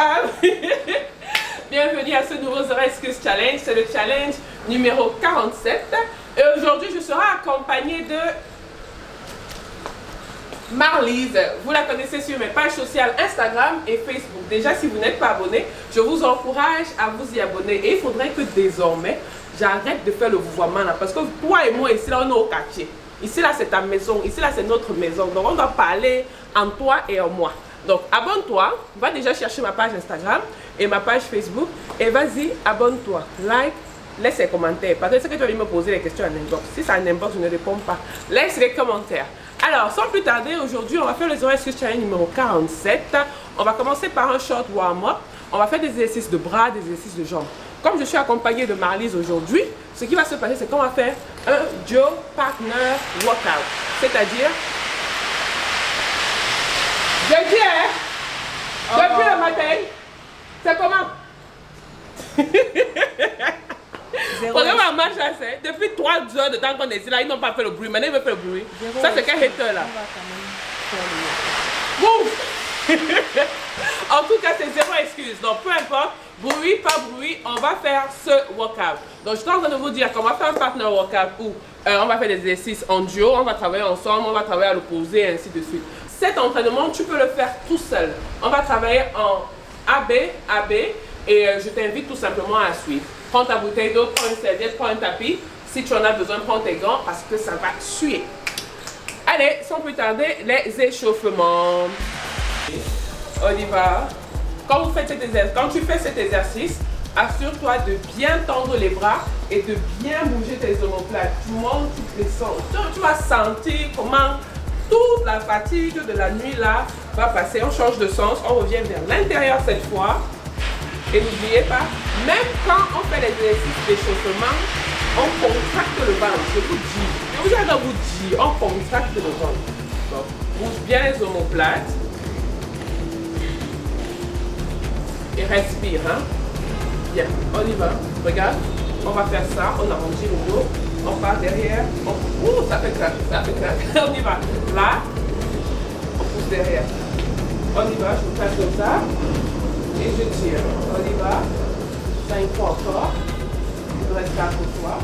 femmes. Bienvenue à ce nouveau Zora Excuse Challenge. C'est le challenge numéro 47. Et aujourd'hui, je serai accompagnée de Marlise. Vous la connaissez sur mes pages sociales Instagram et Facebook. Déjà, si vous n'êtes pas abonné, je vous encourage à vous y abonner. Et il faudrait que désormais, j'arrête de faire le vouvoiement là. Parce que toi et moi, ici, là, on est au quartier. Ici, là, c'est ta maison. Ici, là, c'est notre maison. Donc, on doit parler en toi et en moi. Donc, abonne-toi. Va déjà chercher ma page Instagram et ma page Facebook. Et vas-y, abonne-toi. Like, laisse les commentaires. Parce que c'est que tu vas me poser les questions en inbox. Si c'est en inbox, je ne réponds pas. Laisse les commentaires. Alors, sans plus tarder, aujourd'hui, on va faire le Zora Excuse Challenge numéro 47. On va commencer par un short warm-up. On va faire des exercices de bras, des exercices de jambes. Comme je suis accompagnée de Marlise aujourd'hui, ce qui va se passer, c'est qu'on va faire un duo partner workout. C'est-à-dire, je dis, depuis le matin, c'est comment? Regarde ma marche là, c'est depuis 3 heures de temps qu'on est ici là, ils n'ont pas fait le bruit. Maintenant, ils veulent faire le bruit. Ça, c'est quel hater là? En tout cas, c'est zéro excuse. Donc, peu importe, bruit, pas bruit, on va faire ce workout. Donc, je suis en train de vous dire qu'on va faire un partner workout où on va faire des exercices en duo, on va travailler ensemble, on va travailler à l'opposé et ainsi de suite. Cet entraînement, tu peux le faire tout seul. On va travailler en AB, et je t'invite tout simplement à suivre. Prends ta bouteille d'eau, prends une serviette, prends un tapis. Si tu en as besoin, prends tes gants parce que ça va suer. Allez, sans plus tarder, les échauffements. On y va. Quand tu fais cet exercice, assure-toi de bien tendre les bras et de bien bouger tes omoplates. Tu montes, tu descends. Tu vas sentir comment toute la fatigue de la nuit là va passer. On change de sens, on revient vers l'intérieur cette fois. Et n'oubliez pas, même quand on fait les exercices d'échauffement, on contracte le ventre. Je vous dis, on contracte le ventre. Donc, bouge bien les omoplates. Et respire, hein. Bien, on y va. Regarde, on va faire ça. On arrondit le dos. On part derrière. Ouh, ça fait crack, on y va. Là, on pousse derrière. On y va, je vous passe comme ça. Et je tire. On y va. 5 fois encore. Il nous reste 4 fois.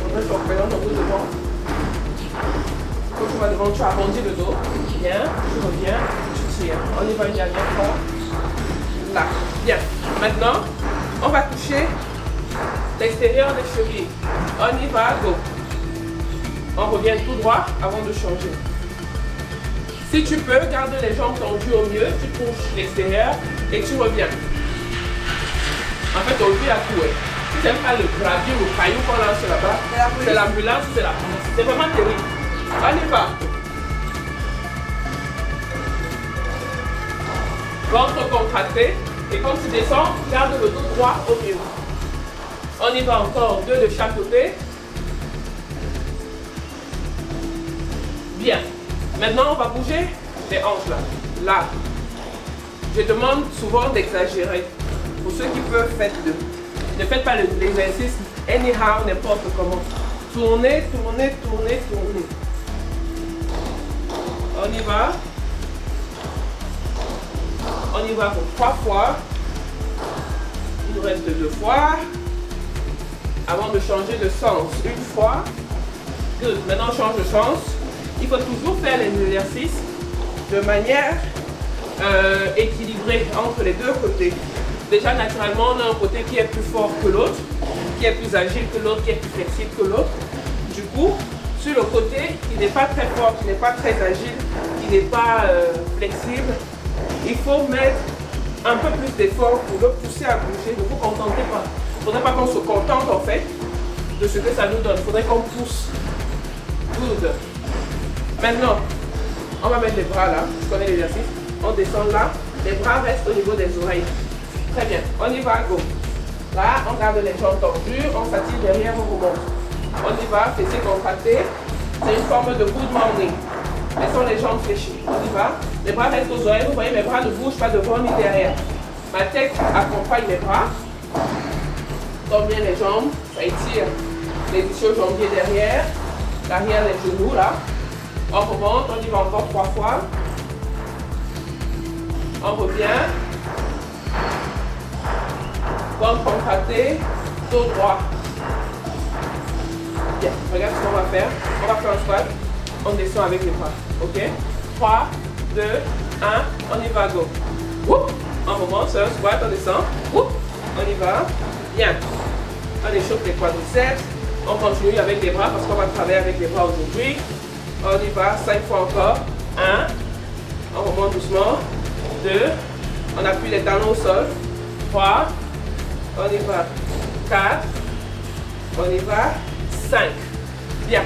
On met ton pédale dans le devant. Quand tu vas devant, tu arrondis le dos. Bien. Tu reviens. Tu tires. On y va une dernière fois. Là. Bien. Maintenant, on va toucher l'extérieur des chevilles. On y va. Go. On revient tout droit avant de changer. Si tu peux, garde les jambes tendues au mieux, tu touches l'extérieur et tu reviens. En fait, on vit à tout. Si tu n'aimes pas le gravier ou le caillou qu'on lance là-bas, c'est l'ambulance, c'est la police. C'est vraiment terrible. On y va. Ventre contracté. Et quand tu descends, garde le dos droit au mieux. On y va encore, 2 de chaque côté. Bien. Maintenant, on va bouger les hanches là. Là. Je demande souvent d'exagérer. Pour ceux qui peuvent, faites-le. Ne faites pas l'exercice anyhow, n'importe comment. Tournez, tournez, tournez, tournez. On y va. On y va pour 3 fois. Il nous reste 2 fois. Avant de changer de sens. Une fois. Good. Maintenant, on change de sens. Il faut toujours faire les exercices de manière équilibrée entre les deux côtés. Déjà, naturellement, on a un côté qui est plus fort que l'autre, qui est plus agile que l'autre, qui est plus flexible que l'autre. Du coup, sur le côté qui n'est pas très fort, qui n'est pas très agile, qui n'est pas flexible, il faut mettre un peu plus d'effort pour le pousser à bouger. Ne vous contentez pas. Il ne faudrait pas qu'on se contente en fait de ce que ça nous donne. Il faudrait qu'on pousse. Good. Maintenant, on va mettre les bras là, je connais l'exercice. On descend là, les bras restent au niveau des oreilles. Très bien, on y va, go. Là, on garde les jambes tendues, on s'attire derrière, on remonte. On y va, fessiers contractés. C'est une forme de good morning. Laissons les jambes fléchies. On y va. Les bras restent aux oreilles. Vous voyez, mes bras ne bougent pas devant ni derrière. Ma tête accompagne mes bras. Tombe bien les jambes, ça étire les ischio-jambiers derrière. L'arrière des genoux là. On remonte, on y va encore 3 fois. On revient. Ventre contracté, dos droit. Bien, regarde ce qu'on va faire. On va faire un squat. On descend avec les bras. Ok? 3, 2, 1, on y va, go. Whoop. Un moment, c'est un squat, on descend. Whoop. On y va. Bien. On échauffe les quadriceps. On continue avec les bras parce qu'on va travailler avec les bras aujourd'hui. On y va, 5 fois encore. 1. On remonte doucement. 2. On appuie les talons au sol. 3. On y va. 4. On y va. 5. Bien.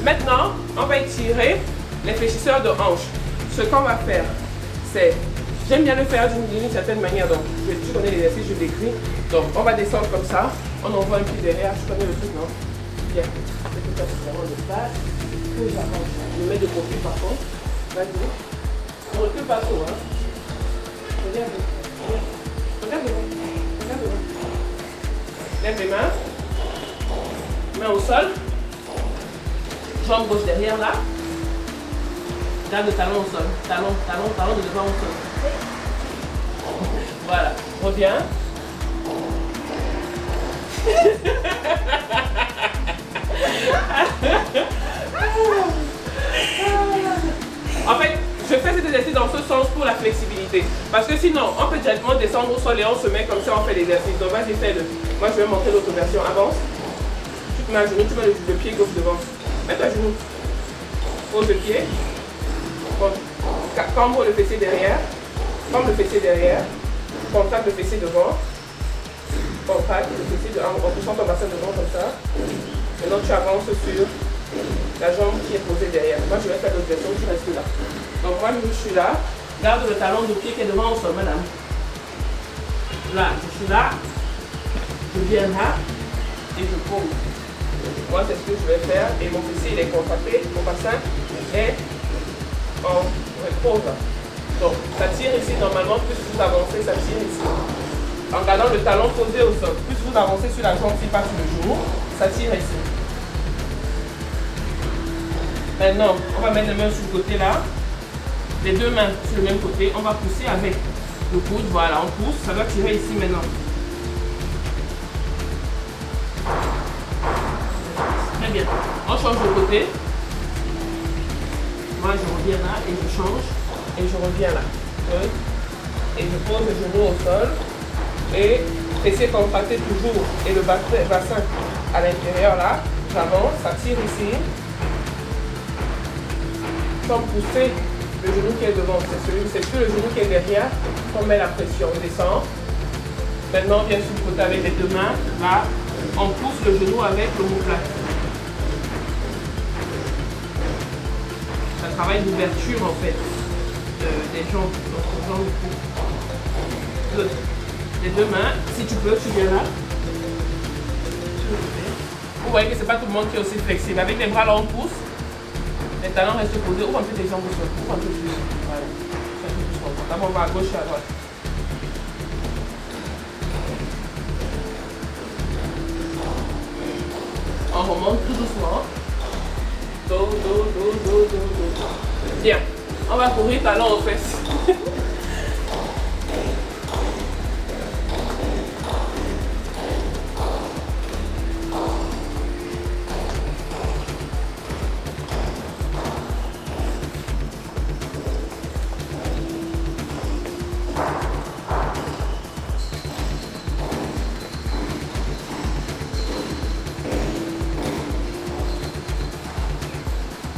Maintenant, on va étirer les fléchisseurs de hanches. Ce qu'on va faire, c'est... J'aime bien le faire d'une certaine manière. Donc, tu connais l'exercice, je l'écris. Donc, on va descendre comme ça. On envoie un pied derrière. Tu connais le truc, non? Bien. C'est tout ça, c'est vraiment de place. Que j'avance. Je mets de côté par contre. Vas-y. On recule pas trop, hein. Regarde. Regarde devant. Regarde devant. Lève les mains. Main au sol. Jambe gauche derrière là. Garde le talon au sol. Talon de devant au sol. Voilà. Reviens. En fait, je fais cet exercice dans ce sens pour la flexibilité. Parce que sinon, on peut directement descendre au sol et on se met comme ça, on fait l'exercice. Donc vas-y, fais-le. Moi, je vais montrer l'autre version. Avance. Tu te mets à genoux, tu mets le pied gauche devant. Mets-toi à genoux. Pose le pied. Cambre le fessier derrière. Cambre le fessier derrière. Contracte le fessier devant. Contracte le fessier en poussant ton bassin devant comme ça. Maintenant, tu avances sur la jambe qui est posée derrière. Moi, je vais faire l'autre version, tu restes là. Donc, moi, je suis là. Garde le talon du pied qui est devant au sol, madame. Là, je suis là. Je viens là. Et je pose. Moi, c'est ce que je vais faire. Et mon fessier, il est contracté. Mon bassin est en repose. Donc, ça tire ici. Normalement, plus vous avancez, ça tire ici. En gardant le talon posé au sol. Plus vous avancez sur la jambe qui passe sur le genou, ça tire ici. Maintenant, on va mettre les mains sur le côté là. Les deux mains sur le même côté. On va pousser avec le coude. Voilà, on pousse. Ça doit tirer ici maintenant. Très bien. On change de côté. Moi, je reviens là et je change. Et je reviens là. Et je pose le genou au sol. Et fessier contracté toujours. Et le bassin à l'intérieur là. J'avance, ça tire ici. Sans pousser le genou qui est devant. C'est sur le genou qui est derrière qu'on met la pression. On descend. Maintenant, on vient sur le côté avec les deux mains. Là, on pousse le genou avec l'omoplate. Ça travaille l'ouverture en fait des jambes. Donc, le cou. Les deux mains. Si tu peux, tu viens là. Vous voyez que ce n'est pas tout le monde qui est aussi flexible. Avec les bras là, on pousse. Les talons restent posés. Ouvre un peu tes jambes au sol. Ouvre un peu plus. Voilà. Un peu plus fort. D'abord, on va à gauche et à droite. On remonte tout doucement. Do. Bien. On va courir talons aux fesses.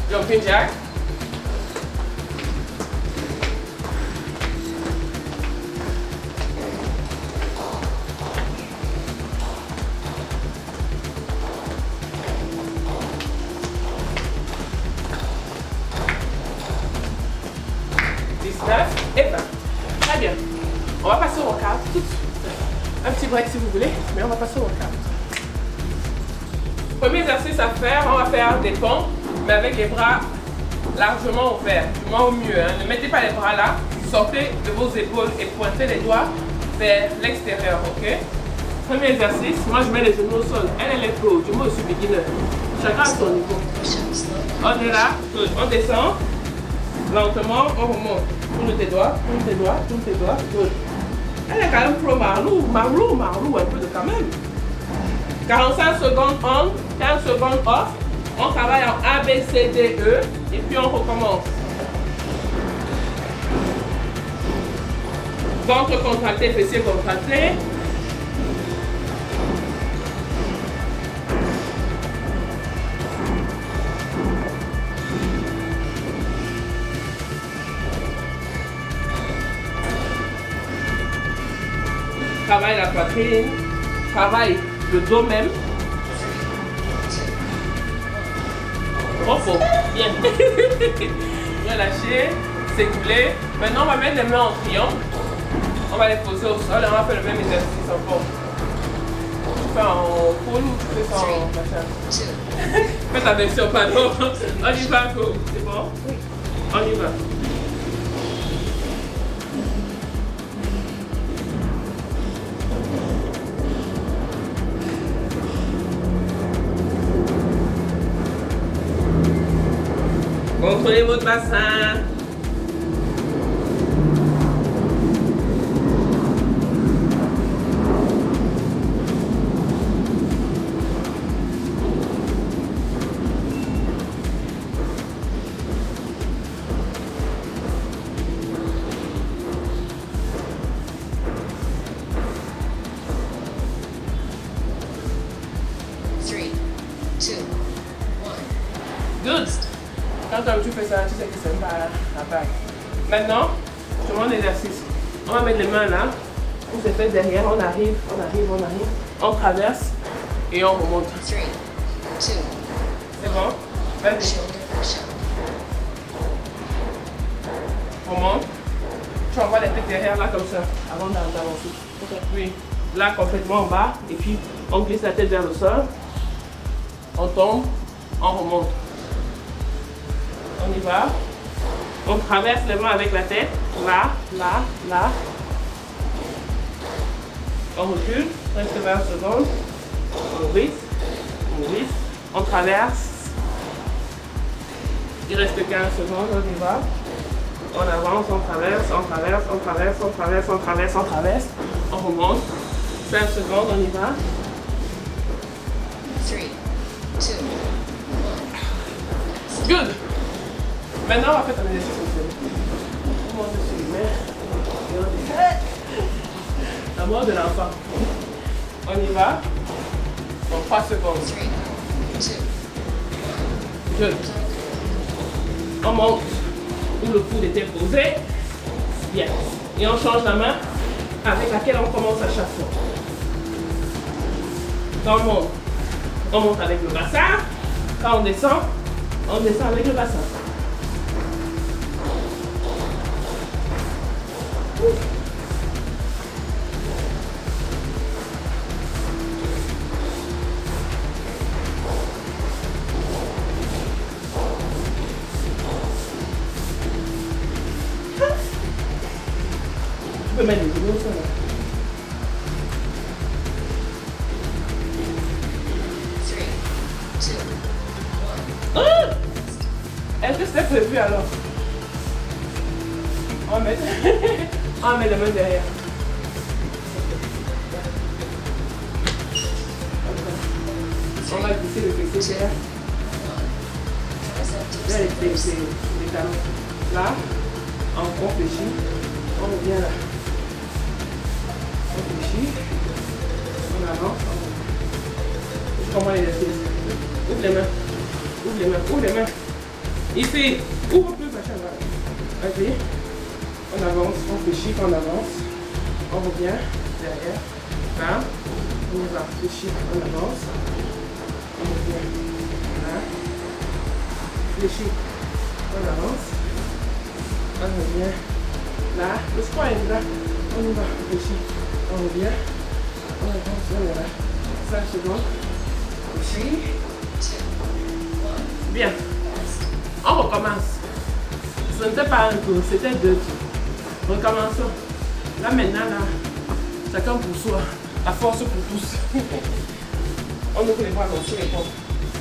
Jumping jack. Et 20. Très bien. On va passer au workout tout de suite. Un petit break si vous voulez, mais on va passer au workout. Premier exercice à faire, on va faire des pompes, mais avec les bras largement ouverts, du moins au mieux. Hein. Ne mettez pas les bras là, sortez de vos épaules et pointez les doigts vers l'extérieur, ok? Premier exercice, moi je mets les genoux au sol. Elle est pro, du moins je suis beginner. Chacun à son niveau. On est là, on descend. Lentement, on remonte. Tourne tes doigts, tourne tes doigts, tourne tes doigts. Good. Elle est quand même pro Marlou, un peu de quand même. 45 secondes on, 15 secondes off. On travaille en A, B, C, D, E. Et puis on recommence. Ventre contracté, fessier contracté. Travaille la poitrine, travaille le dos même. Repos, bien. Relâcher, s'écouler. Maintenant, on va mettre les mains en triangle. On va les poser au sol et on va faire le même exercice encore. Tu fais en poule ou tu fais ça en machin? Fais attention, pardon. On y va, go. C'est bon? Oui. On y va. Contrôlez votre bassin. Good. Quand tu fais ça, tu sais que c'est pas la bague. Maintenant, je te montre l'exercice. On va mettre les mains là. On se fait derrière, on arrive. On traverse et on remonte. 3, 2, 1. C'est bon? Vas-y. On monte. Tu envoies les têtes derrière là comme ça, avant d'avancer. Oui. Là complètement en bas. Et puis on glisse la tête vers le sol. On tombe, on remonte. On y va. On traverse les mains avec la tête. Là. On recule. Reste 20 secondes. On glisse. On traverse. Il reste 15 secondes. On y va. On avance, on traverse. On remonte. 5 secondes, on y va. 3, 2, 1. Good. Maintenant, on va faire un exercice aussi. On monte sur les mains. La mort de l'enfant. On y va. Pour 3 secondes. 3, 2, 1. Good. On monte où le coude était posé. Bien. Et on change la main avec laquelle on commence à chaque fois. Quand on monte avec le bassin. Quand on descend avec le bassin. Tu peux mettre les genoux au sol. Est-ce que c'était prévu alors? On va mettre les mains derrière. On va glisser le fessier derrière. Là, les talons. Là, on fléchit. On revient là. On fléchit. On avance. Je comprends l'exercice. Ouvre les mains. Ici, ouvre un peu, machin là. Vas-y. On avance, on fléchit, on avance. On revient derrière. Là. On y va. Fléchit, on avance. On revient. Là. Fléchit, on avance. On revient. Là. Le squat est là. On y va. Fléchit, on revient. On avance, on est là. 5 secondes. Fléchit. Bien. On recommence. Ce n'était pas un tour, c'était 2 tours. Recommençons. Là maintenant, là, chacun pour soi. La force pour tous. On ouvre les bras sur les pommes. 2,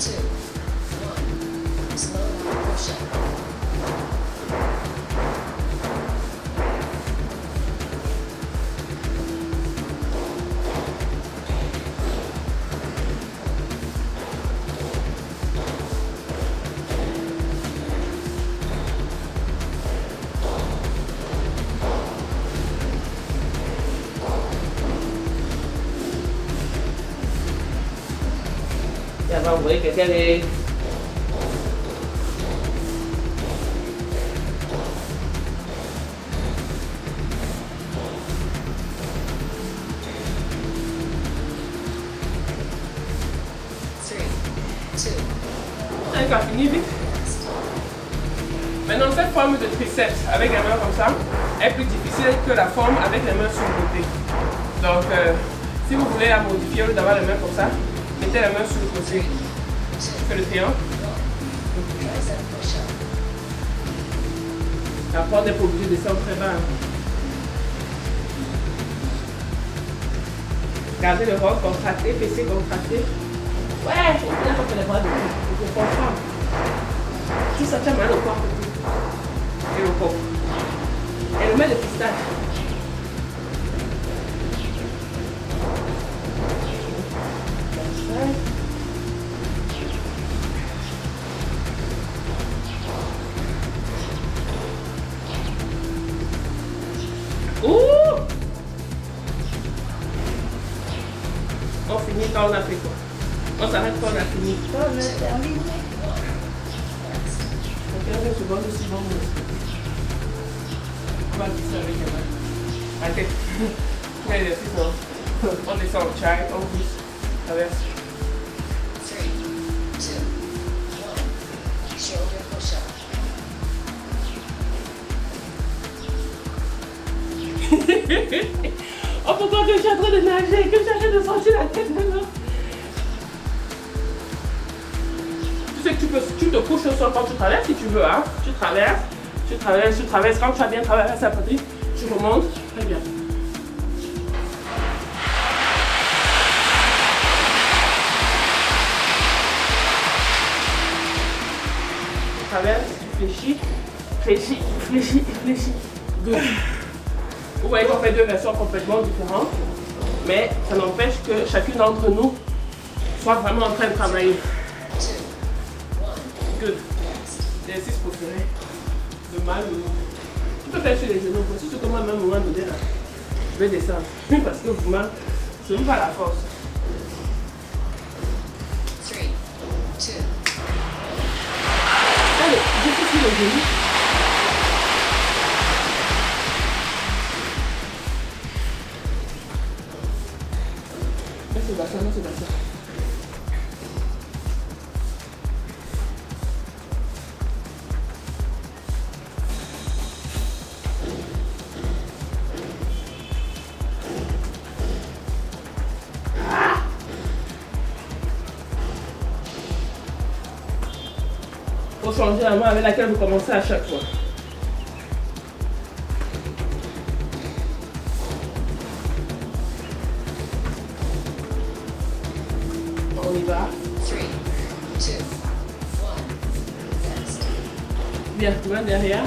1. Slow push-up. va, vous voyez qu'elle est... Elle a fini vite. Maintenant, cette forme de triceps avec les mains comme ça est plus difficile que la forme avec les mains sur le côté. Donc, si vous voulez la modifier, au lieu d'avoir les mains comme ça, mettez les mains sur le côté. Fais le triangle. La porte n'est pas obligée de descendre très bas. Gardez le ventre contracté, fessier contracté. Ouais, on a fait les bras de confort. Tout ça tient mal au corps. Et le corps. Et le met de pistache. Ouh! On finit quand on a fait quoi? On s'arrête quand on a fini. Quand on a terminé. 15 secondes, aussi bon. On va glisser avec les mains. Ok. Mais l'exercice, non. On descend au chai, on glisse. Traverse. 3, 2, 1. Shoulder push-up. Oh, pourquoi que je suis en train de nager, que j'arrête de sortir la tête maintenant? Tu sais que tu te couches au sol quand tu traverses si tu veux, hein? Tu traverses. Quand tu as bien traversé la patrie, tu remontes. Très bien. Tu traverses, tu fléchis. Good. Vous voyez qu'on fait deux versions complètement différentes, mais ça n'empêche que chacune d'entre nous soit vraiment en train de travailler. Good. L'exercice préféré. De mal. Tu peux faire sur les genoux. Si tu commences à un moment donné, là, je vais descendre. Parce que vraiment, ce n'est pas la force. 3, 2. Allez, je suis sur les genoux. C'est ça. Faut changer la main avec laquelle vous commencez à chaque fois. On y va. 3, 2, 1. Next. Bien, main derrière.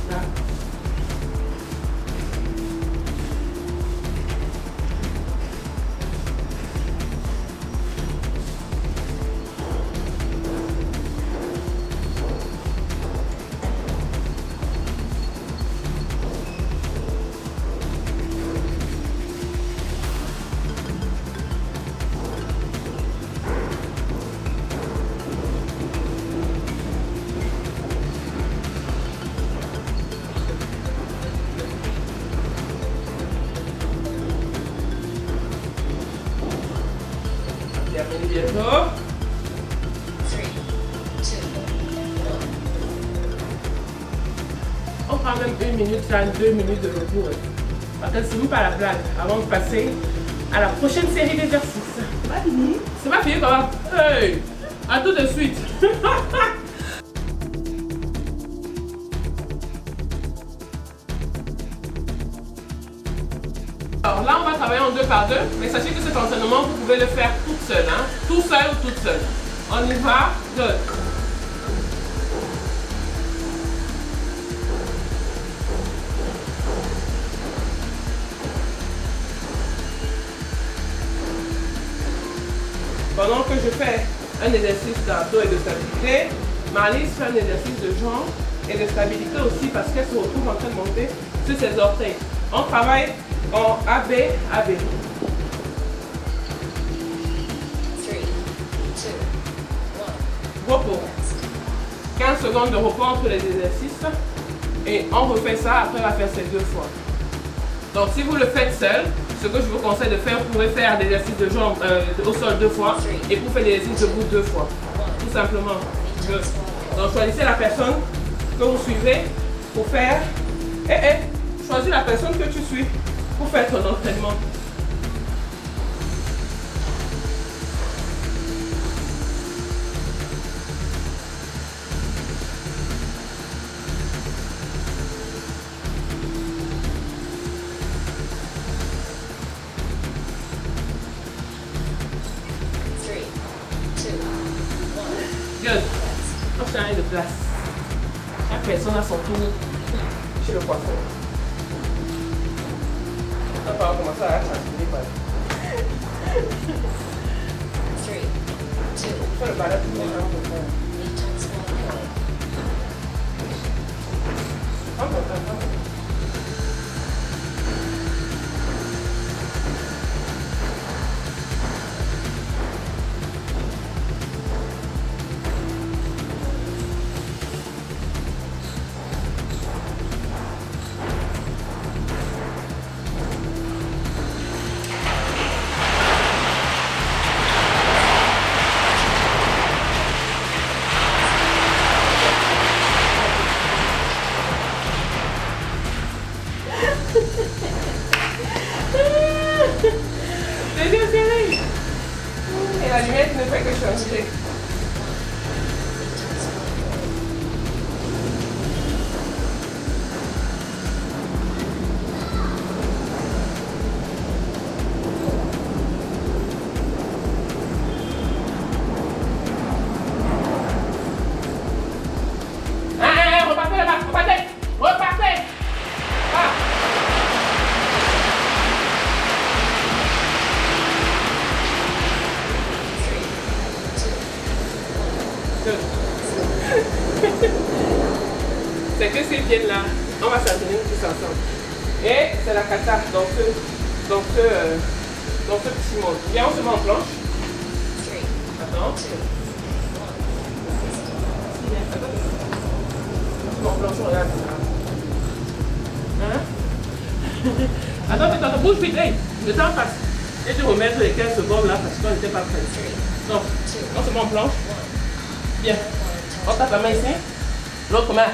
Là. Termine bientôt. 3, 2, 1. On prend même 1 minute, là, 2 minutes de repos. Parce que c'est même pas la blague. Avant de passer à la prochaine série d'exercices. C'est pas fini. C'est pas fini quand même. Hey! À tout de suite. Alors là, on va travailler en 2 par 2, mais sachez que cet entraînement, vous pouvez le faire toute seule, hein? Tout seul ou toute seule. On y va. Good. Pendant que je fais un exercice d'abdos et de stabilité. Marlise fait un exercice de jambes et de stabilité aussi parce qu'elle se retrouve en train de monter sur ses orteils. On travaille en AB, AB. 3, 2, 1. Repos. 15 secondes de repos entre les exercices. Et on refait ça, après on va faire ces 2 fois. Donc si vous le faites seul, ce que je vous conseille de faire, vous pouvez faire l'exercice de jambes au sol 2 fois et vous faites l'exercice debout 2 fois. Tout simplement. Donc choisissez la personne que vous suivez pour faire. Choisis la personne que tu suis pour faire ton entraînement. Good. On change de place. Chaque personne a son tour chez le poisson. On va commencer à changer les balles. 3, 2, Fais le balai pour les gens pour faire. Deuxième série. Et la lumière ne fait que changer. Repartez là-bas, repartez. Repartez. Ah. C'est que ces viennent là, on va s'entraîner tous ensemble. Et c'est la kata dans ce petit monde. Viens, on se met en planche. Attends. On se met en planche, on regarde. Hein? Attends, bouge vite, hey, le temps passe. Et tu remettre les 15 secondes là parce qu'on n'était pas prêts. Donc, on se met en planche. Bien. On tape la main ici. L'autre main.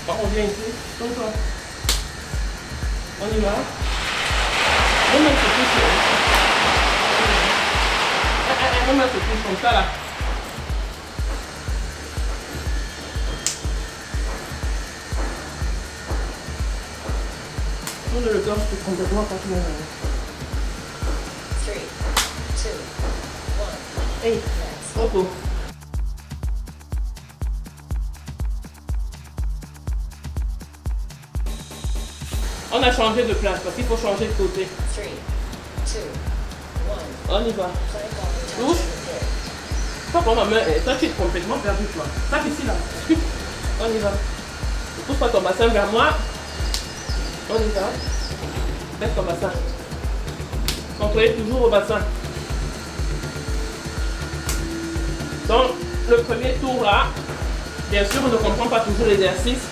On vient ici. Tourne-toi. On y va. On met ce touche. On met ce touche comme ça là. Tourne le torse complètement quand tu es. 3, 2, 1. Hey, repos. On a changé de place parce qu'il faut changer de côté. 3, 2, 1. On y va. Touche. Pas pour ma main, toi tu es complètement perdu toi. Tape ici là. On y va. Ne pousse pas ton bassin vers moi. On y va. Baisse ton bassin. Contrôlez toujours au bassin. Donc, le premier tour là, bien sûr, on ne comprend pas toujours l'exercice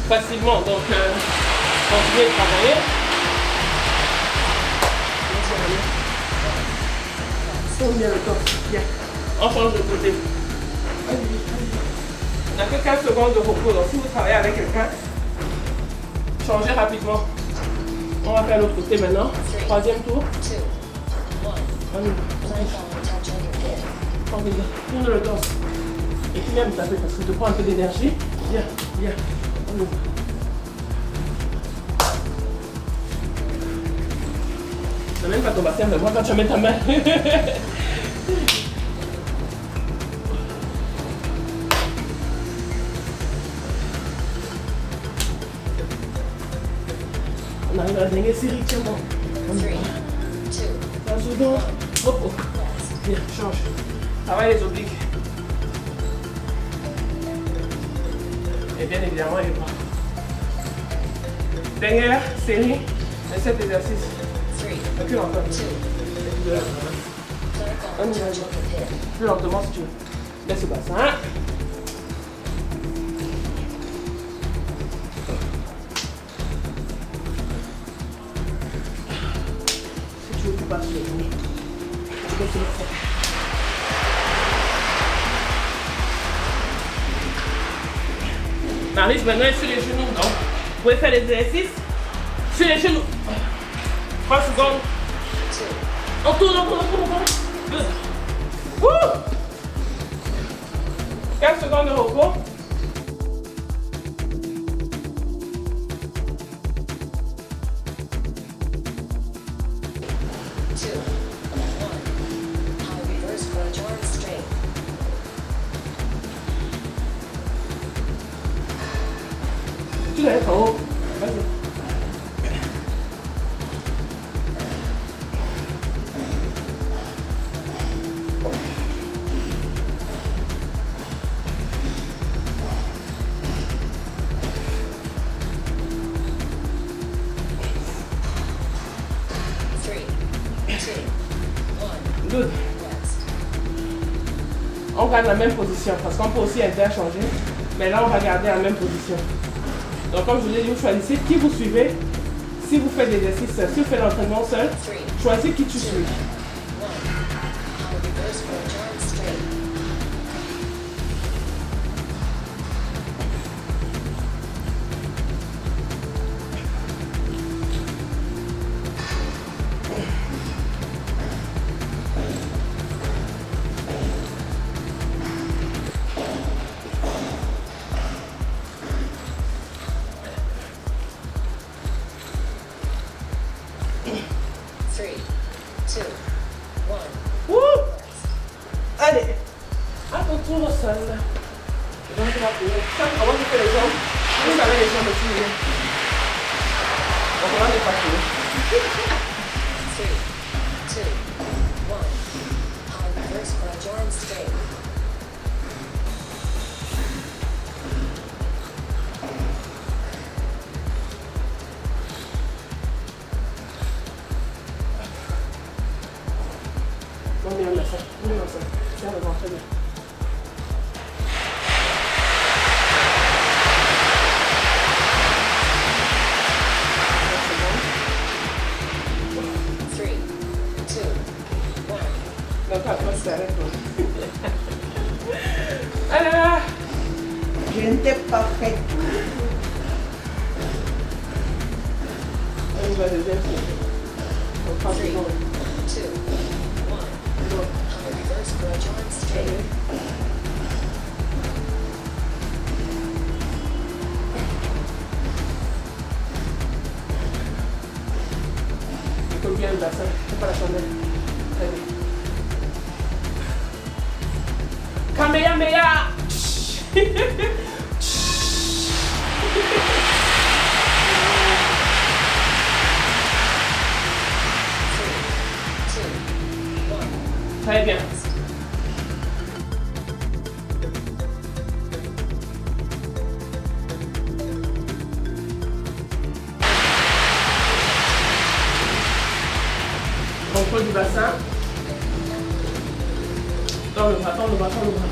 facilement. Donc, continuez de travailler. Tourne bien le torse. Bien. On change de côté. On n'a que 15 secondes de repos. Donc, si vous travaillez avec quelqu'un, changez rapidement. On va faire l'autre côté maintenant. Troisième tour. 2, 1. On y va. Tourne le torse. Et tu viens me taper parce que tu prends un peu d'énergie. Viens, viens. On y va. Tu n'as même pas ton bassin de moi quand tu mets ta main. On arrive à la dernière série, tiens bon. 3, 2, 1 seconde. Repos. Bien, change. Travaille les obliques. Et bien évidemment les bras. Dernière série de cet exercice. 3, Recule encore. 2, On y va. touch of the pin. Plus lentement si tu veux. Laisse le bassin. Si tu veux, tu passes sur le genou. Tu peux se le faire. Marie, maintenant est sur les genoux. Donc, vous pouvez faire l'exercice sur les genoux. 3 secondes. 2, On tourne, on tourne, on tourne, on tourne. Good. Wouh! 4 secondes de repos. two, one. High reverse crunch arm straight. Tu dois être en haut. Vas-y. Three, two, one. Good. Rest. On garde la même position parce qu'on peut aussi interchanger. Mais là, on va garder la même position. Donc, comme je vous l'ai dit, vous choisissez qui vous suivez. Si vous faites l'exercice seul, si vous faites l'entraînement seul, Three, choisissez qui tu suis. one. High reverse crunch arm straight. Three, two, one. Wouh! Rest. Allez, à ton tour au sol. Donc, on va courir. Comment tu fais les jambes? Vous savez les jambes aussi. Donc, on va les fatiguer. Three, two, one. High reverse crunch arm straight. On est en ça. On est en ça. C'est vraiment très bien. Three, two, one. Donc, après, c'est avec toi. Alors, Je n'étais pas faite. on va le deuxième série. Donc, 3 Three, secondes. two, one. High reverse crunch arm straight. Écoute bien le bassin. C'est pas la chandelle. Très bien. Kamehameha! Three, two, one. Très bien. Rest. Contrôle du bassin. Dans le bras, dans le bras, dans le bras.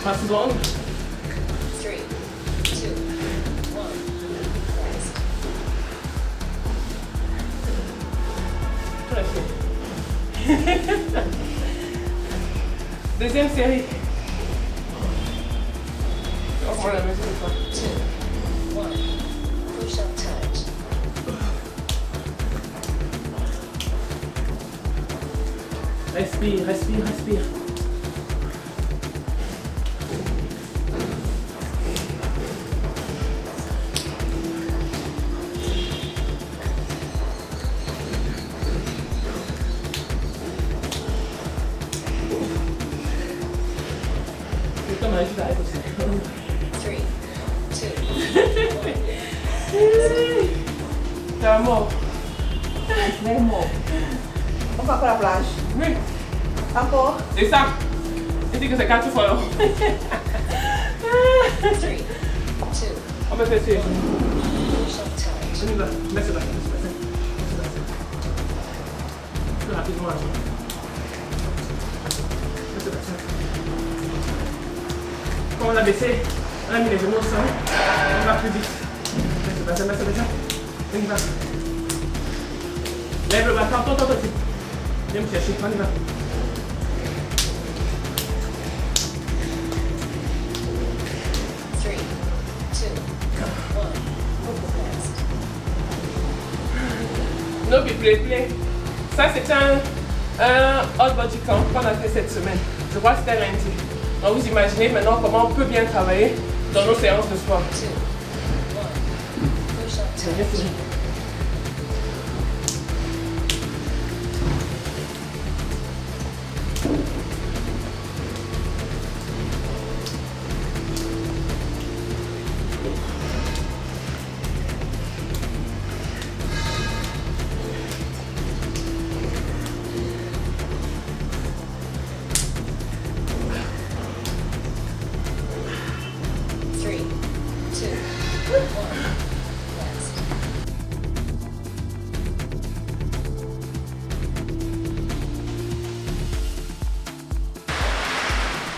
Trois secondes. Three, two, one. Rest. Très bien. Deuxième série. On prend la mesure une fois. Two, one. Push up touch. Respire, respire, respire. juste arrête aussi. 3, 2, 1. T'es à mort. Vraiment. On va faire la plage. Oui. Encore. C'est ça. Il dit que c'est 4 fois long. 3, 2, On va faire ça. push up tight. On y va. Mets ce bassin. Plus rapidement, là. Mets ce bassin. Quand on a baissé, on a mis les genoux au sol. On va plus vite. Mets ce bassin. On y va. Lève le bassin. Attends. Viens me chercher. On y va. 3, 2, 1. No be play. Ça, c'est un hot body camp qu'on a fait cette semaine. Je crois que c'était lundi. Donc, vous imaginez maintenant comment on peut bien travailler dans nos séances de sport. 2, 1. Push up C'est bien tight. fini. Three, two, one. Rest.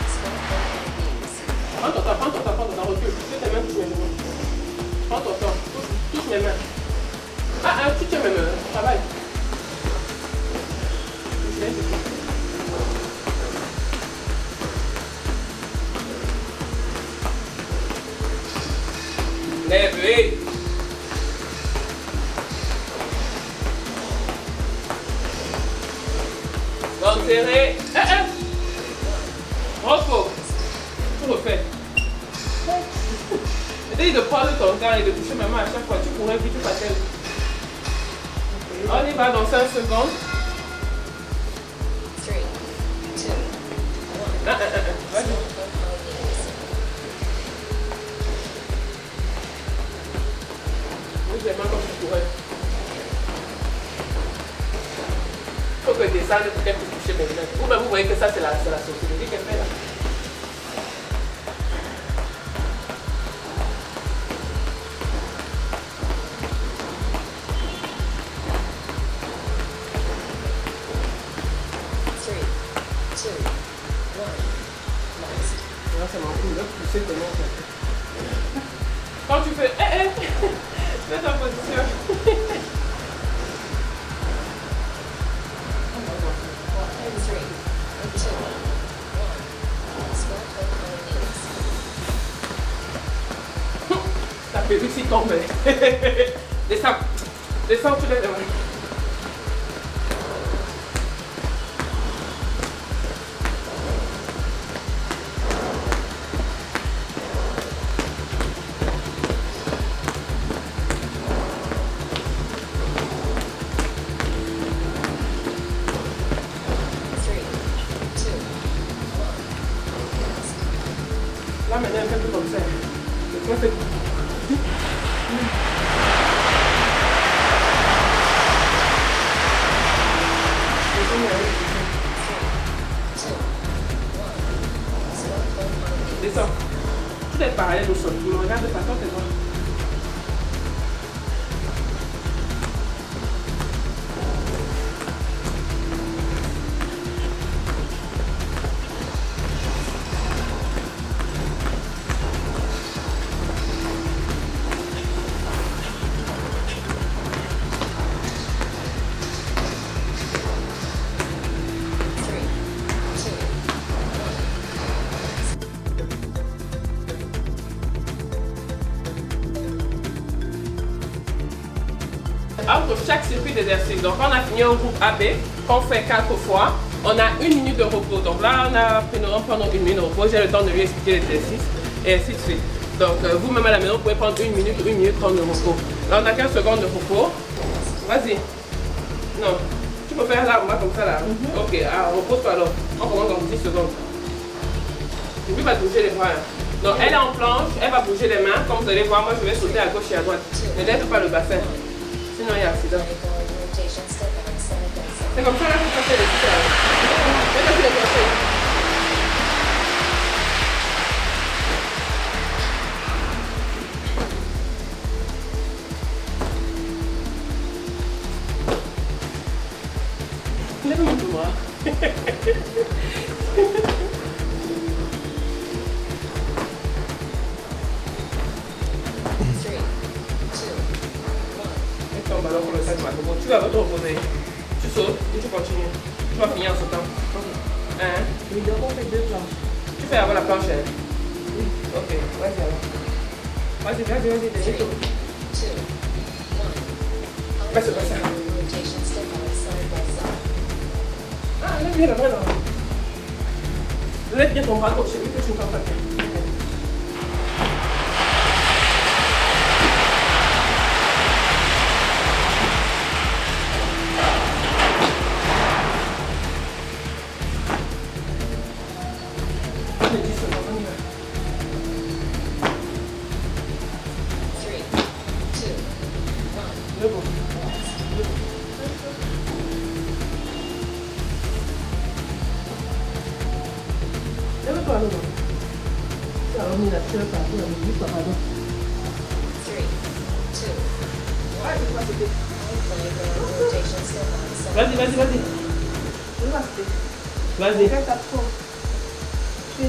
Squat on knees. Prends ton temps, recule. Touche tes mains, touche mes genoux. Prends ton temps, touche mes mains. Tu tiens mes mains, travaille. Touche les genoux. Lève, hey. Ventre serré. Repos. Tout refait. Essaye de prendre ton temps et de toucher ma main à chaque fois. Tu pourrais vite passer. On y va dans 5 secondes. 3, 2, 1. Vas-y. Squat on knees. Bouge les mains comme tu pourrais. Il faut que je descende pour qu'elle puisse toucher mes mains. Ou bien vous voyez que ça c'est la société qu'elle fait là. Three, two, one. Rest. Là ça m'en fout, là pousser tes mains. Quand tu fais mets ta position. Three, two, one. Squat on knees. Ça fait aussi tomber. Descends, tu lèves les mains. Three, two, one. Rest. Là maintenant un peu comme ça. Et toi, Two, one. Squat on knees. descends. Tout est parallèle au sol. Tu me regardes de façon, tes doigts. Three, two, Entre chaque circuit d'exercice, donc on a fini au groupe AB, qu'on fait 4 fois, on a 1 minute de repos. Donc là, on prend 1 minute de repos, j'ai le temps de lui expliquer l'exercice et ainsi de suite. Donc vous-même à la maison, vous pouvez prendre 1 minute ou 1 minute 30 de repos. Là, on a 15 secondes de repos. Vas-y. Non. Tu peux faire là, on va comme ça là. Ok, repose-toi alors. On commence dans 10 secondes. N'oublie pas de bouger les bras. Donc elle est en planche, elle va bouger les mains. Comme vous allez voir, moi je vais sauter à gauche et à droite. Ne lève pas le bassin. Sinon il y a accident. C'est comme ça là que ça fait les trucs. Fais les conseils. Lève-moi le bras. 3, 2, 1. Ton ballon pour le sac, tu vas te reposer. Tu sautes et tu continues. Tu vas finir en sautant. Hein? Oui, donc on fait 2 planches. Tu fais avant la planche. Hein? Ok, vas-y alors. Vas-y, dernier 3, 2, tour. 1. Vas-y, vas-y. Rotation step out side by side. Ah, lève bien la main là. Lève bien ton bras gauche, celui que tu ne peux pas faire. Allez, 10 secondes, on y va. 3, 2, 1. Debout. Lève-toi à l'eau. Tu as remis la chaise à l'eau, juste à l'eau. 3, 2, Ouais, je crois que c'était. rotation step out side. Vas-y. Je vais rester. Vas-y. Fais ça trop.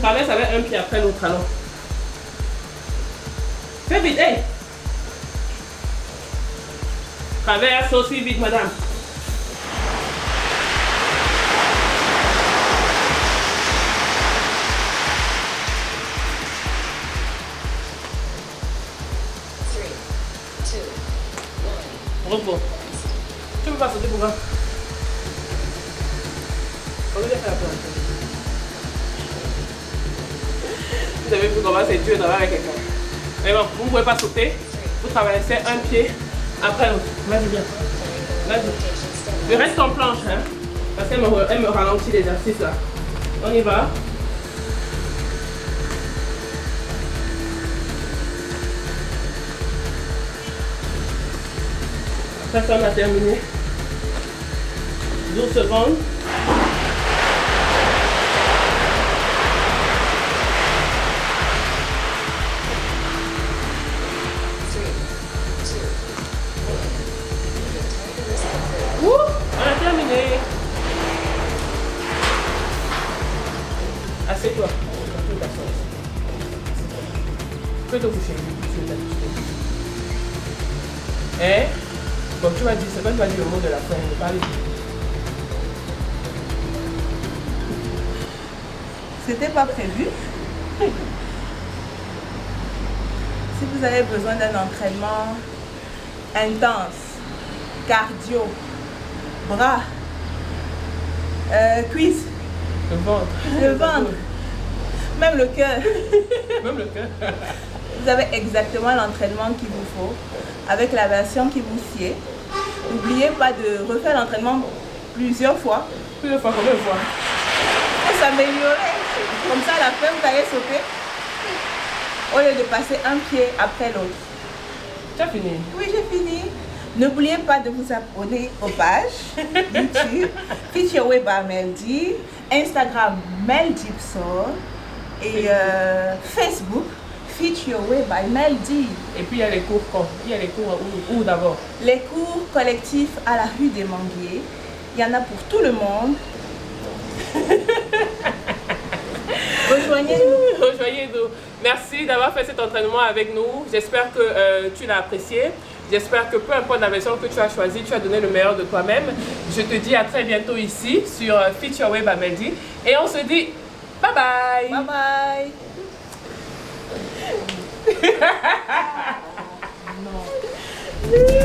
Traverse avec un pied après l'autre alors. Fais vite, hey! Traverse aussi vite, madame. Three, two, one. Repos. Tu peux pas sauter pour moi. On lui laisse faire la planche. Vous avez vu comment c'est dur de travailler avec quelqu'un. Mais bon, vous ne pouvez pas sauter. Vous traversez un pied après l'autre. Vas-y bien. Vas-y. Je reste en planche, hein. Parce qu'elle me ralentit l'exercice là. On y va. Ça, on a terminé. 12 secondes. Three, two, one. The timer is complete. Ouh, on a terminé. Assieds-toi. Tu peux te coucher. Eh? Bon, tu vas dire, c'est pas tu vas dire le mot de la fin, ne pas le dire. C'était pas prévu. Si vous avez besoin d'un entraînement intense, cardio, bras, cuisses, Le ventre. le ventre, même le cœur, Même le cœur. vous avez exactement l'entraînement qu'il vous faut avec la version qui vous sied. N'oubliez pas de refaire l'entraînement plusieurs fois Plusieurs fois, combien de fois? pour s'améliorer. Comme ça, à la fin, vous allez sauter au lieu de passer un pied après l'autre. Tu as fini. Oui, j'ai fini. N'oubliez pas de vous abonner aux pages YouTube, Fit Your Way by Meldy, Instagram Mel Gibson et Facebook Fit Your Way by Meldy. Et puis il y a les cours quand? Il y a les cours où d'abord? Les cours collectifs à la rue des Manguiers, il y en a pour tout le monde. Rejoignez-nous. Rejoignez-nous. Merci d'avoir fait cet entraînement avec nous. J'espère que tu l'as apprécié. J'espère que peu importe la version que tu as choisie, tu as donné le meilleur de toi-même. Je te dis à très bientôt ici sur Fit Your Way by Meldy. Et on se dit bye bye. Bye bye. Non.